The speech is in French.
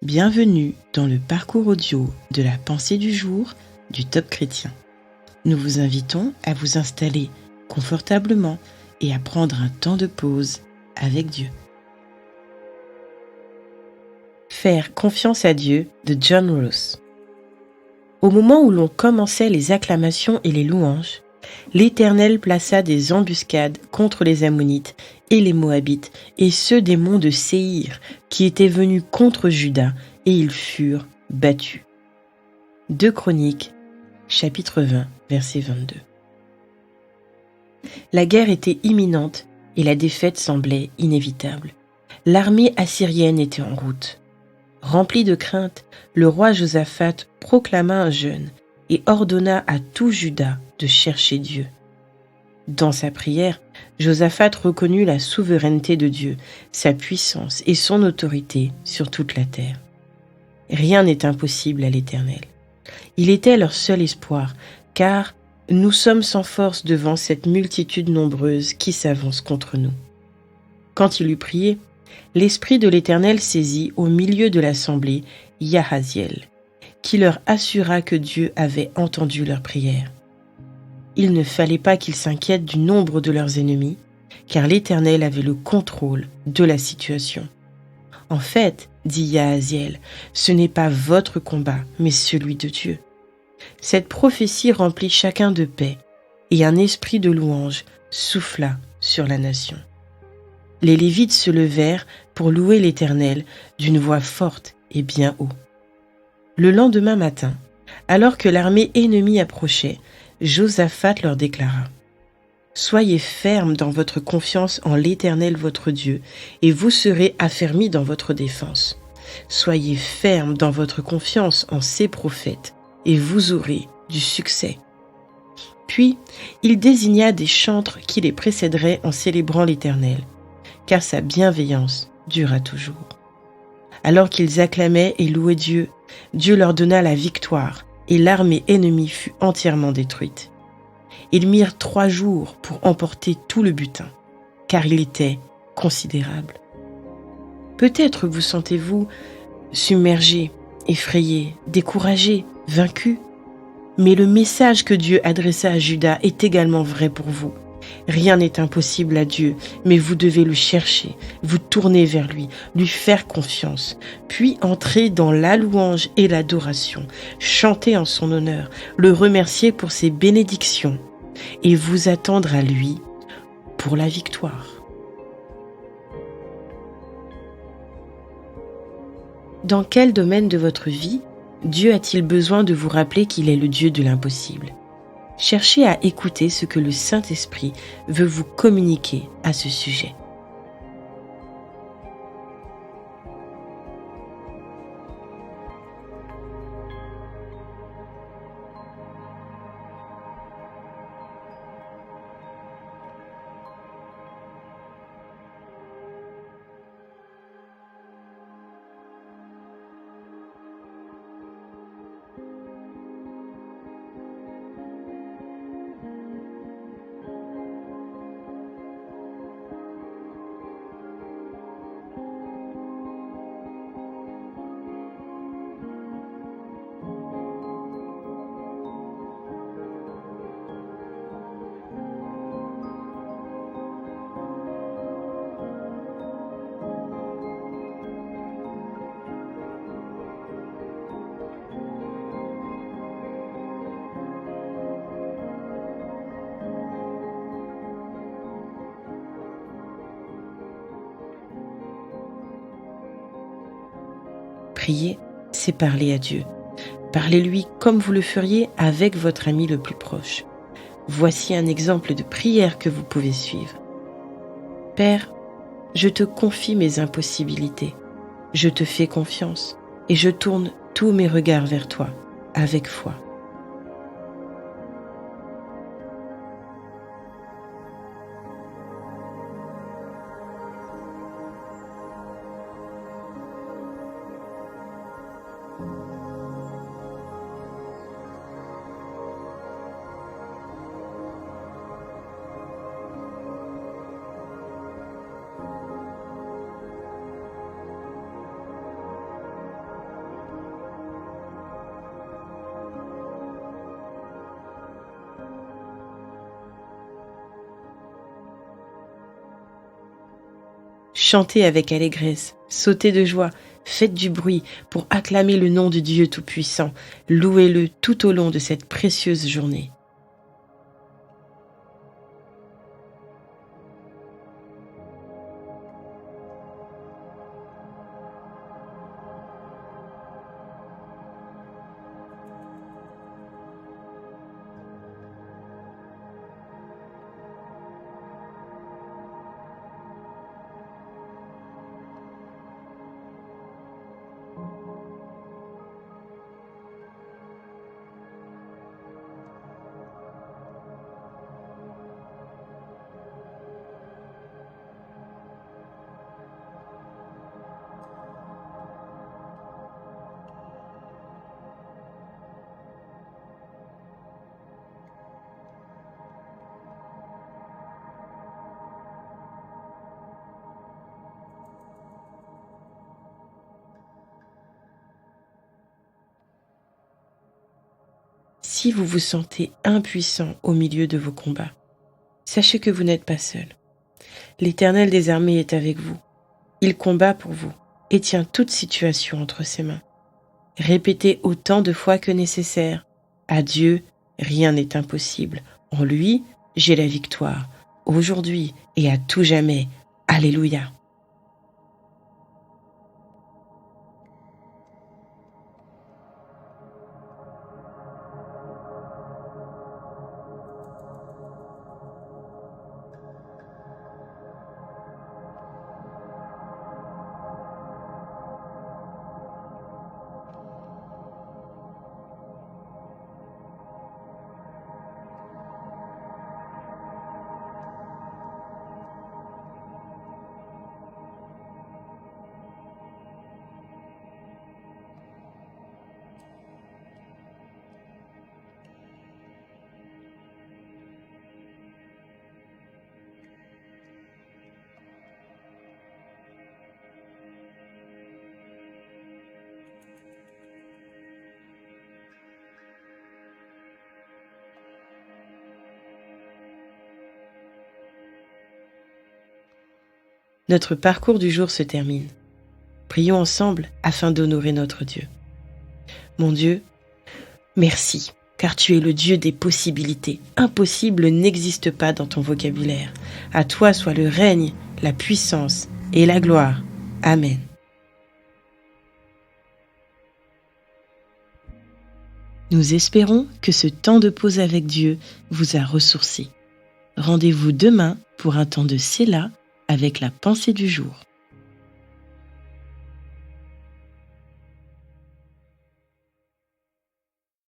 Bienvenue dans le parcours audio de la pensée du jour du Top Chrétien. Nous vous invitons à vous installer confortablement et à prendre un temps de pause avec Dieu. Faire confiance à Dieu de John Ross. Au moment où l'on commençait les acclamations et les louanges, l'Éternel plaça des embuscades contre les Ammonites et les Moabites et ceux des monts de Séhir qui étaient venus contre Juda, et ils furent battus. 2 Chroniques, chapitre 20, verset 22. La guerre était imminente et la défaite semblait inévitable. L'armée assyrienne était en route. Rempli de crainte, le roi Josaphat proclama un jeûne et ordonna à tout Juda de chercher Dieu. Dans sa prière, Josaphat reconnut la souveraineté de Dieu, sa puissance et son autorité sur toute la terre. Rien n'est impossible à l'Éternel. Il était leur seul espoir, car nous sommes sans force devant cette multitude nombreuse qui s'avance contre nous. Quand il eut prié, l'Esprit de l'Éternel saisit au milieu de l'assemblée Yahaziel, qui leur assura que Dieu avait entendu leur prière. Il ne fallait pas qu'ils s'inquiètent du nombre de leurs ennemis, car l'Éternel avait le contrôle de la situation. En fait, dit Yahaziel, ce n'est pas votre combat, mais celui de Dieu. Cette prophétie remplit chacun de paix, et un esprit de louange souffla sur la nation. Les Lévites se levèrent pour louer l'Éternel d'une voix forte et bien haut. Le lendemain matin, alors que l'armée ennemie approchait, Josaphat leur déclara : « Soyez fermes dans votre confiance en l'Éternel votre Dieu, et vous serez affermis dans votre défense. Soyez fermes dans votre confiance en ses prophètes, et vous aurez du succès. » Puis, il désigna des chantres qui les précéderaient en célébrant l'Éternel, car sa bienveillance dura toujours. Alors qu'ils acclamaient et louaient Dieu, Dieu leur donna la victoire, et l'armée ennemie fut entièrement détruite. Ils mirent 3 jours pour emporter tout le butin, car il était considérable. Peut-être vous sentez-vous submergé, effrayé, découragé, vaincu. Mais le message que Dieu adressa à Juda est également vrai pour vous. Rien n'est impossible à Dieu, mais vous devez le chercher, vous tourner vers lui, lui faire confiance, puis entrer dans la louange et l'adoration, chanter en son honneur, le remercier pour ses bénédictions et vous attendre à lui pour la victoire. Dans quel domaine de votre vie Dieu a-t-il besoin de vous rappeler qu'il est le Dieu de l'impossible ? Cherchez à écouter ce que le Saint-Esprit veut vous communiquer à ce sujet. Prier, c'est parler à Dieu. Parlez-lui comme vous le feriez avec votre ami le plus proche. Voici un exemple de prière que vous pouvez suivre. Père, je te confie mes impossibilités. Je te fais confiance et je tourne tous mes regards vers toi avec foi. Chantez avec allégresse, sautez de joie, faites du bruit pour acclamer le nom de Dieu Tout-Puissant. Louez-le tout au long de cette précieuse journée. Si vous vous sentez impuissant au milieu de vos combats, sachez que vous n'êtes pas seul. L'Éternel des armées est avec vous. Il combat pour vous et tient toute situation entre ses mains. Répétez autant de fois que nécessaire. À Dieu, rien n'est impossible. En lui, j'ai la victoire, aujourd'hui et à tout jamais. Alléluia. Notre parcours du jour se termine. Prions ensemble afin d'honorer notre Dieu. Mon Dieu, merci, car tu es le Dieu des possibilités. Impossible n'existe pas dans ton vocabulaire. À toi soit le règne, la puissance et la gloire. Amen. Nous espérons que ce temps de pause avec Dieu vous a ressourcé. Rendez-vous demain pour un temps de Séla avec la pensée du jour.